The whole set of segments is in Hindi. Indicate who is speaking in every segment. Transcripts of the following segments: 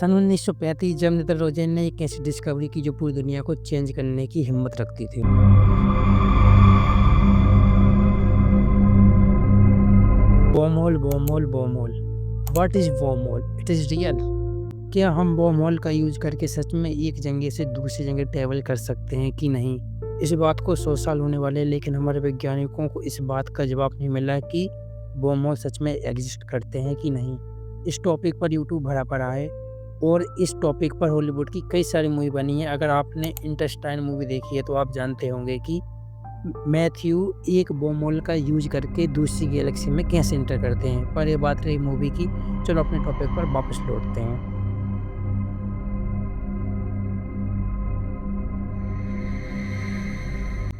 Speaker 1: सन 1935 जब नाइट्रोजन ने एक ऐसी डिस्कवरी की जो पूरी दुनिया को चेंज करने की हिम्मत रखती थी। Wormhole. What is wormhole? It is real. क्या हम वर्महोल का यूज करके सच में एक जगह से दूसरी जगह ट्रैवल कर सकते हैं कि नहीं? इस बात को 100 साल होने वाले, लेकिन हमारे वैज्ञानिकों को इस बात का जवाब नहीं मिला कि वर्महोल सच में एग्जिस्ट करते हैं कि नहीं। इस टॉपिक पर यूट्यूब भरा पड़ा है और इस टॉपिक पर हॉलीवुड की कई सारी मूवी बनी है। अगर आपने इंटरस्टेलर मूवी देखी है तो आप जानते होंगे कि मैथ्यू एक वर्महोल का यूज करके दूसरी गैलेक्सी में कैसे एंटर करते हैं। पर ये बात रही मूवी की, चलो अपने टॉपिक पर वापस लौटते हैं।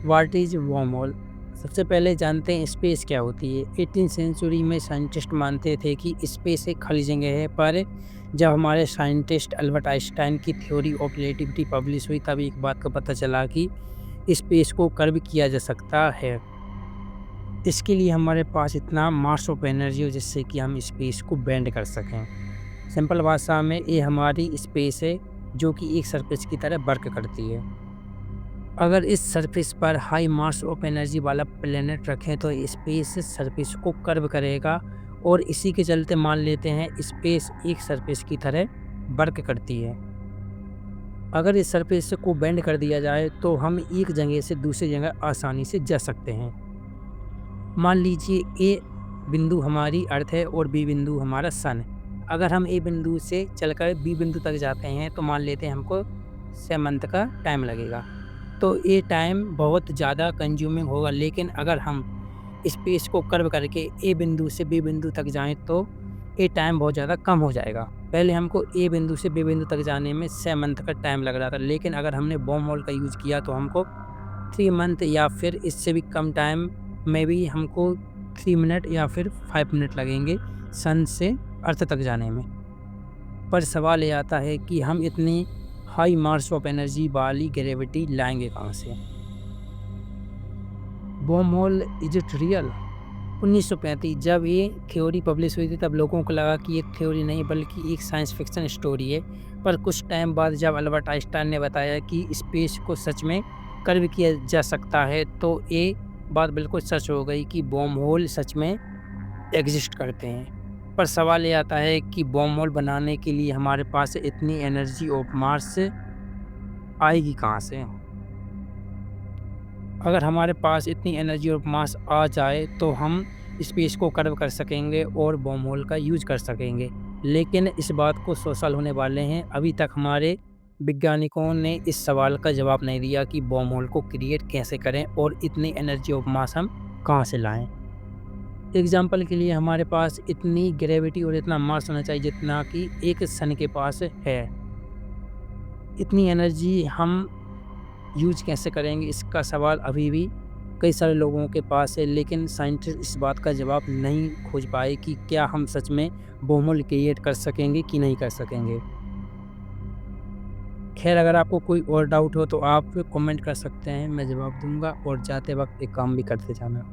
Speaker 1: What is wormhole? सबसे पहले जानते हैं स्पेस क्या होती है। 18th सेंचुरी में साइंटिस्ट मानते थे कि स्पेस एक खाली जगह है, पर जब हमारे साइंटिस्ट अल्बर्ट आइंस्टाइन की थ्योरी ऑफ रिलेटिविटी पब्लिश हुई तब एक बात का पता चला कि स्पेस को कर्व किया जा सकता है। इसके लिए हमारे पास इतना मास ऑफ एनर्जी हो जिससे कि हम स्पेस को बेंड कर सकें। सिंपल भाषा में ये हमारी स्पेस है जो कि एक सरफेस की तरह वर्क करती है। अगर इस सरफेस पर हाई मास ऑफ एनर्जी वाला प्लेनेट रखें तो स्पेस सरफेस को कर्व करेगा और इसी के चलते मान लेते हैं स्पेस एक सरफेस की तरह वर्क करती है। अगर इस सरफेस को बेंड कर दिया जाए तो हम एक जगह से दूसरी जगह आसानी से जा सकते हैं। मान लीजिए ए बिंदु हमारी अर्थ है और बी बिंदु हमारा सन है। अगर हम ए बिंदु से चलकर बी बिंदु तक जाते हैं तो मान लेते हैं हमको 6 मंथ का टाइम लगेगा। तो ये टाइम बहुत ज़्यादा कंज्यूमिंग होगा, लेकिन अगर हम स्पेस को कर्व करके ए बिंदु से बी बिंदु तक जाएँ तो ये टाइम बहुत ज़्यादा कम हो जाएगा। पहले हमको ए बिंदु से बी बिंदु तक जाने में 6 मंथ का टाइम लग रहा था, लेकिन अगर हमने वर्महोल का यूज़ किया तो हमको 3 मंथ या फिर इससे भी कम टाइम में भी हमको 3 मिनट या फिर 5 मिनट लगेंगे सन से अर्थ तक जाने में। पर सवाल ये आता है कि हम इतनी हाई मास ऑफ एनर्जी वाली ग्रेविटी लाएंगे कहाँ से? Wormhole is it real? 1935 जब ये थ्योरी पब्लिश हुई थी तब लोगों को लगा कि ये थ्योरी नहीं बल्कि एक साइंस फिक्शन स्टोरी है। पर कुछ टाइम बाद जब अल्बर्ट आइंस्टाइन ने बताया कि स्पेस को सच में कर्व किया जा सकता है तो ये बात बिल्कुल सच हो गई कि वर्महोल सच में एग्जिस्ट करते हैं। पर सवाल ये आता है कि वर्महोल बनाने के लिए हमारे पास इतनी एनर्जी ऑफ मास आएगी कहाँ से? अगर हमारे पास इतनी एनर्जी और मास आ जाए तो हम स्पेस को कर्व कर सकेंगे और वर्महोल का यूज कर सकेंगे, लेकिन इस बात को 100 साल होने वाले हैं। अभी तक हमारे वैज्ञानिकों ने इस सवाल का जवाब नहीं दिया कि वर्महोल को क्रिएट कैसे करें और इतनी एनर्जी ऑफ मास हम कहाँ से लाएं। एग्जाम्पल के लिए हमारे पास इतनी ग्रेविटी और इतना मास होना चाहिए जितना कि एक सन के पास है। इतनी एनर्जी हम यूज कैसे करेंगे, इसका सवाल अभी भी कई सारे लोगों के पास है, लेकिन साइंटिस्ट इस बात का जवाब नहीं खोज पाए कि क्या हम सच में वर्महोल क्रिएट कर सकेंगे कि नहीं कर सकेंगे। खैर, अगर आपको कोई और डाउट हो तो आप कमेंट कर सकते हैं, मैं जवाब दूंगा। और जाते वक्त एक काम भी करते जाना।